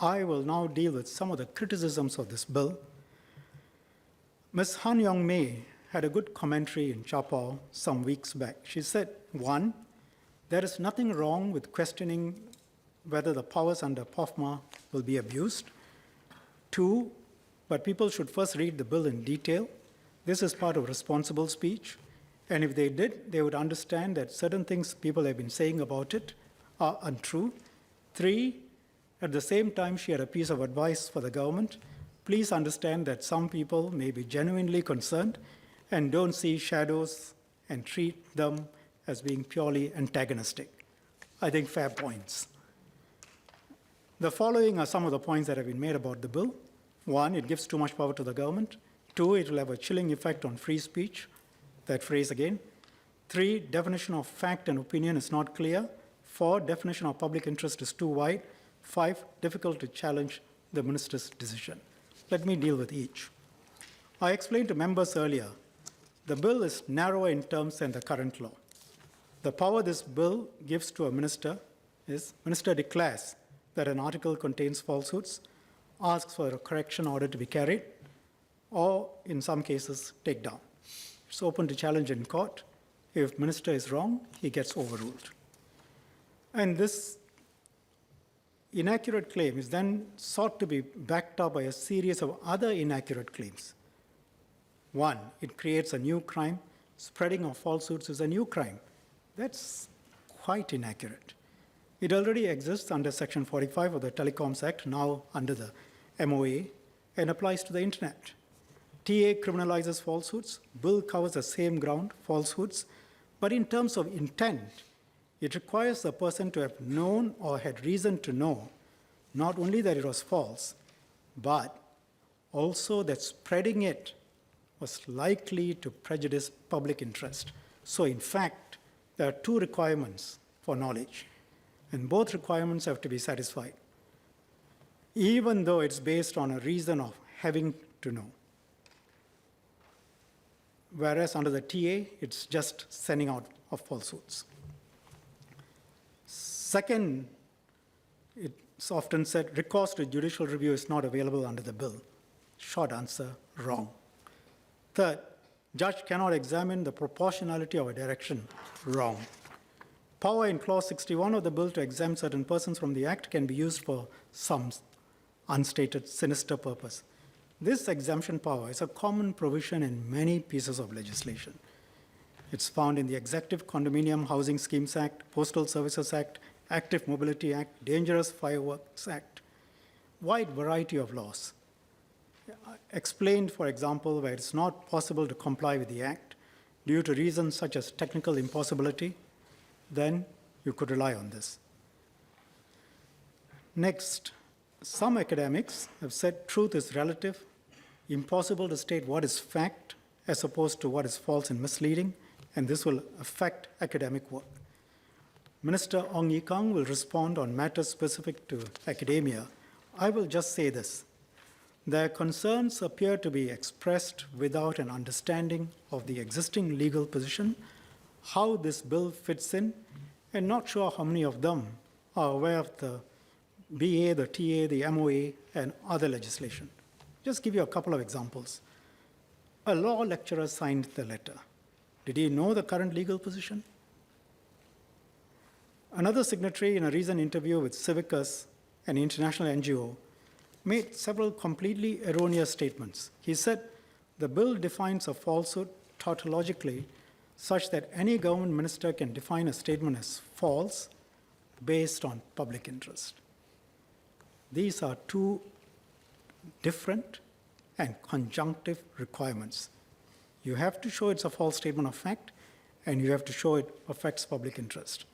I will now deal with some of the criticisms of this bill. Ms. Han Yong-May had a good commentary in Chappal some weeks back. She said, 1, there is nothing wrong with questioning whether the powers under POFMA will be abused. 2, but people should first read the bill in detail. This is part of responsible speech. And if they did, they would understand that certain things people have been saying about it are untrue. 3, at the same time, she had a piece of advice for the government. Please understand that some people may be genuinely concerned and don't see shadows and treat them as being purely antagonistic. I think fair points. The following are some of the points that have been made about the bill. 1, it gives too much power to the government. 2, it will have a chilling effect on free speech. That phrase again. 3, definition of fact and opinion is not clear. 4, definition of public interest is too wide. 5, difficult to challenge the minister's decision. Let me deal with each. I explained to members earlier, the bill is narrower in terms than the current law. The power this bill gives to a minister is, minister declares that an article contains falsehoods, asks for a correction order to be carried, or in some cases, take down. It's open to challenge in court. If minister is wrong, he gets overruled. And this inaccurate claim is then sought to be backed up by a series of other inaccurate claims. 1, it creates a new crime. Spreading of falsehoods is a new crime. That's quite inaccurate. It already exists under Section 45 of the Telecoms Act, now under the MOA, and applies to the internet. TA criminalizes falsehoods. Bill covers the same ground, falsehoods. But in terms of intent, it requires the person to have known or had reason to know not only that it was false, but also that spreading it was likely to prejudice public interest. So in fact, there are 2 requirements for knowledge, and both requirements have to be satisfied, even though it's based on a reason of having to know. Whereas under the TA, it's just sending out of falsehoods. Second, it's often said recourse to judicial review is not available under the bill. Short answer, wrong. Third, judge cannot examine the proportionality of a direction. Wrong. Power in Clause 61 of the bill to exempt certain persons from the Act can be used for some unstated sinister purpose. This exemption power is a common provision in many pieces of legislation. It's found in the Executive Condominium Housing Schemes Act, Postal Services Act, Active Mobility Act, Dangerous Fireworks Act, wide variety of laws. Explained, for example, where it's not possible to comply with the Act due to reasons such as technical impossibility, then you could rely on this. Next, some academics have said truth is relative, impossible to state what is fact as opposed to what is false and misleading, and this will affect academic work. Minister Ong Ye Kung will respond on matters specific to academia. I will just say this. Their concerns appear to be expressed without an understanding of the existing legal position, how this bill fits in, and not sure how many of them are aware of the BA, the TA, the MOA, and other legislation. Just give you a couple of examples. A law lecturer signed the letter. Did he know the current legal position? Another signatory in a recent interview with Civicus, an international NGO, made several completely erroneous statements. He said, the bill defines a falsehood tautologically such that any government minister can define a statement as false based on public interest. These are 2 different and conjunctive requirements. You have to show it's a false statement of fact, and you have to show it affects public interest.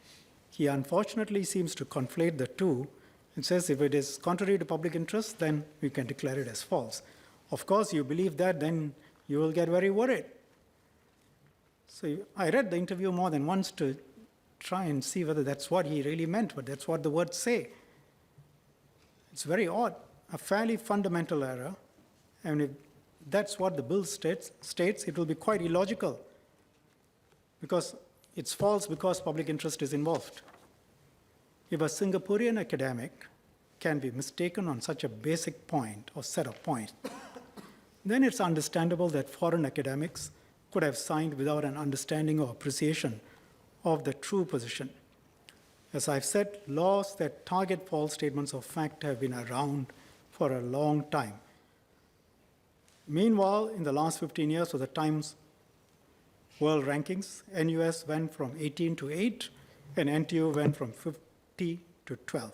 He unfortunately seems to conflate the 2 and says if it is contrary to public interest, then we can declare it as false. Of course, you believe that, then you will get very worried. So I read the interview more than once to try and see whether that's what he really meant, but that's what the words say. It's very odd, a fairly fundamental error, and if that's what the bill states, it will be quite illogical because it's false because public interest is involved. If a Singaporean academic can be mistaken on such a basic point or set of points, then it's understandable that foreign academics could have signed without an understanding or appreciation of the true position. As I've said, laws that target false statements of fact have been around for a long time. Meanwhile, in the last 15 years of the Times World Rankings, NUS went from 18 to 8, and NTU went from 50 to 12.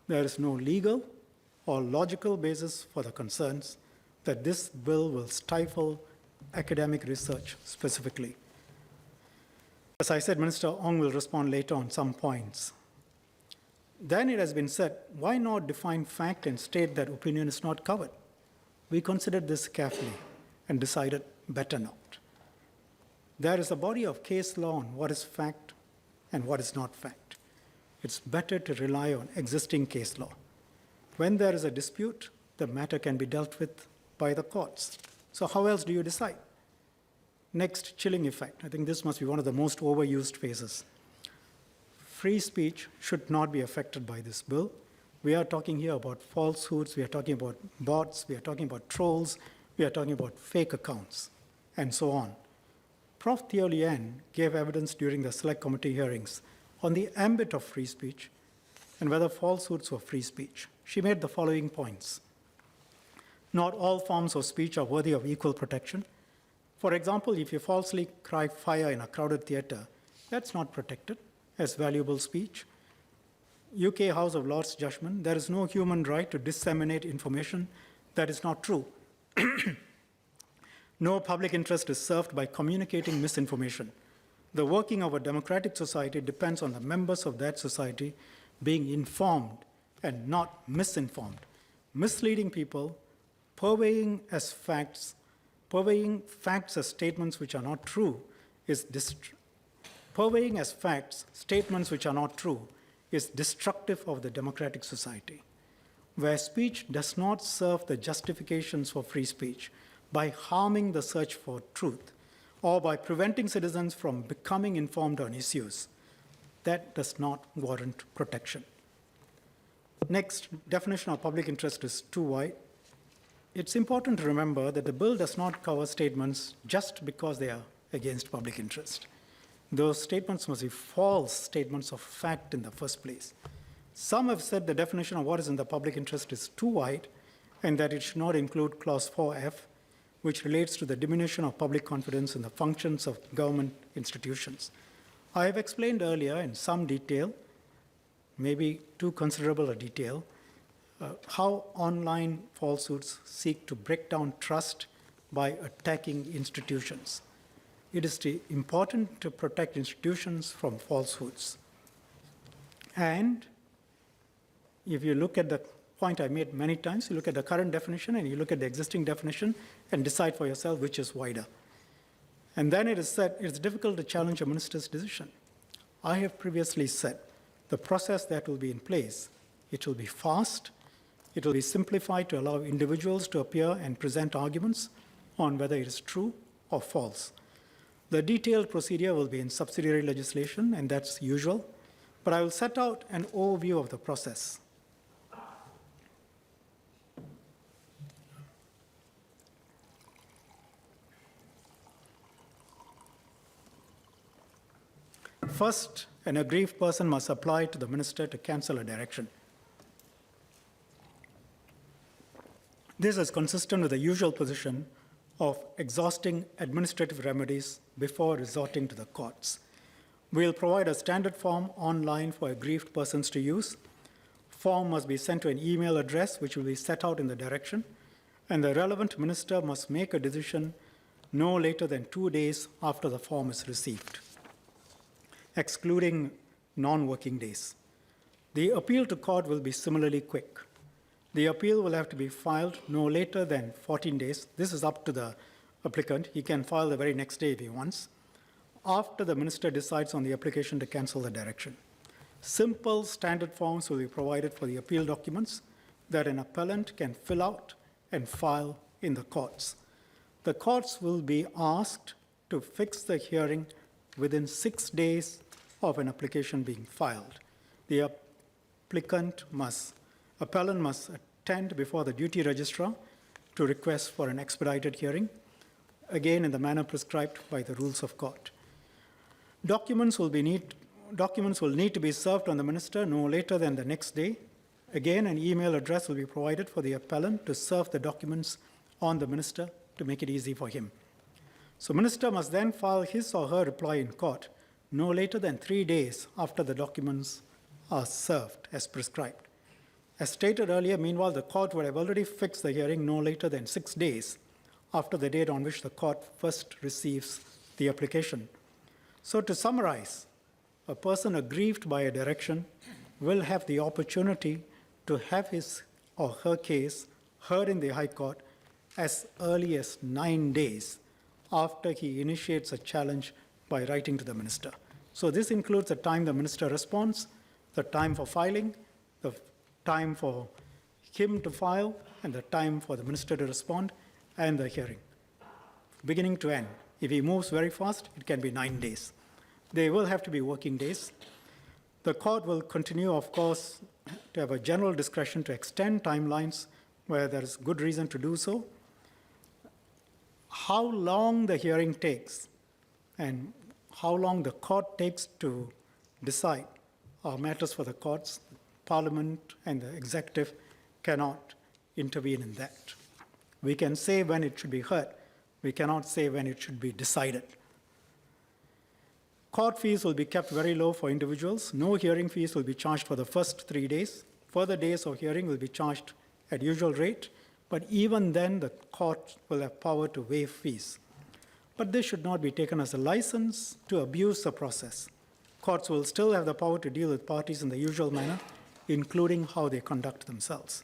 There is no legal or logical basis for the concerns that this bill will stifle academic research specifically. As I said, Minister Ong will respond later on some points. Then it has been said, why not define fact and state that opinion is not covered? We considered this carefully and decided better not. There is a body of case law on what is fact and what is not fact. It's better to rely on existing case law. When there is a dispute, the matter can be dealt with by the courts. So how else do you decide? Next, chilling effect. I think this must be one of the most overused phrases. Free speech should not be affected by this bill. We are talking here about falsehoods, we are talking about bots, we are talking about trolls, we are talking about fake accounts, and so on. Prof. Theo Lien gave evidence during the Select Committee hearings on the ambit of free speech and whether falsehoods were free speech. She made the following points. Not all forms of speech are worthy of equal protection. For example, if you falsely cry fire in a crowded theater, that's not protected as valuable speech. UK House of Lords judgment, there is no human right to disseminate information that is not true. No public interest is served by communicating misinformation. The working of a democratic society depends on the members of that society being informed and not misinformed. Misleading people, purveying facts as statements which are not true is destructive of the democratic society. Where speech does not serve the justifications for free speech by harming the search for truth or by preventing citizens from becoming informed on issues, that does not warrant protection. Next, definition of public interest is too wide. It's important to remember that the bill does not cover statements just because they are against public interest. Those statements must be false statements of fact in the first place. Some have said the definition of what is in the public interest is too wide and that it should not include Clause 4F, which relates to the diminution of public confidence in the functions of government institutions. I have explained earlier in some detail, maybe too considerable a detail, how online falsehoods seek to break down trust by attacking institutions. It is important to protect institutions from falsehoods. And if you look at the point I made many times, you look at the current definition and you look at the existing definition and decide for yourself which is wider. And then it is said it's difficult to challenge a minister's decision. I have previously said the process that will be in place, it will be fast, it will be simplified to allow individuals to appear and present arguments on whether it is true or false. The detailed procedure will be in subsidiary legislation, and that's usual, but I will set out an overview of the process. First, an aggrieved person must apply to the minister to cancel a direction. This is consistent with the usual position of exhausting administrative remedies before resorting to the courts. We'll provide a standard form online for aggrieved persons to use. Form must be sent to an email address which will be set out in the direction, and the relevant minister must make a decision no later than 2 days after the form is received, excluding non-working days. The appeal to court will be similarly quick. The appeal will have to be filed no later than 14 days. This is up to the applicant. He can file the very next day if he wants, after the minister decides on the application to cancel the direction. Simple standard forms will be provided for the appeal documents that an appellant can fill out and file in the courts. The courts will be asked to fix the hearing within 6 days of an application being filed. The applicant must Appellant must attend before the duty registrar to request for an expedited hearing, again in the manner prescribed by the rules of court. Documents will need to be served on the minister no later than the next day. Again, an email address will be provided for the appellant to serve the documents on the minister to make it easy for him. So minister must then file his or her reply in court no later than 3 days after the documents are served as prescribed. As stated earlier, meanwhile, the court would have already fixed the hearing no later than 6 days after the date on which the court first receives the application. So to summarize, a person aggrieved by a direction will have the opportunity to have his or her case heard in the High Court as early as 9 days after he initiates a challenge by writing to the minister. So this includes the time the minister responds, the time for filing, the time for him to file, and the time for the minister to respond, and the hearing, beginning to end. If he moves very fast, it can be 9 days. They will have to be working days. The court will continue, of course, to have a general discretion to extend timelines where there is good reason to do so. How long the hearing takes and how long the court takes to decide are matters for the courts. Parliament and the executive cannot intervene in that. We can say when it should be heard. We cannot say when it should be decided. Court fees will be kept very low for individuals. No hearing fees will be charged for the first 3 days. Further days of hearing will be charged at usual rate, but even then the court will have power to waive fees. But this should not be taken as a license to abuse the process. Courts will still have the power to deal with parties in the usual manner, including how they conduct themselves.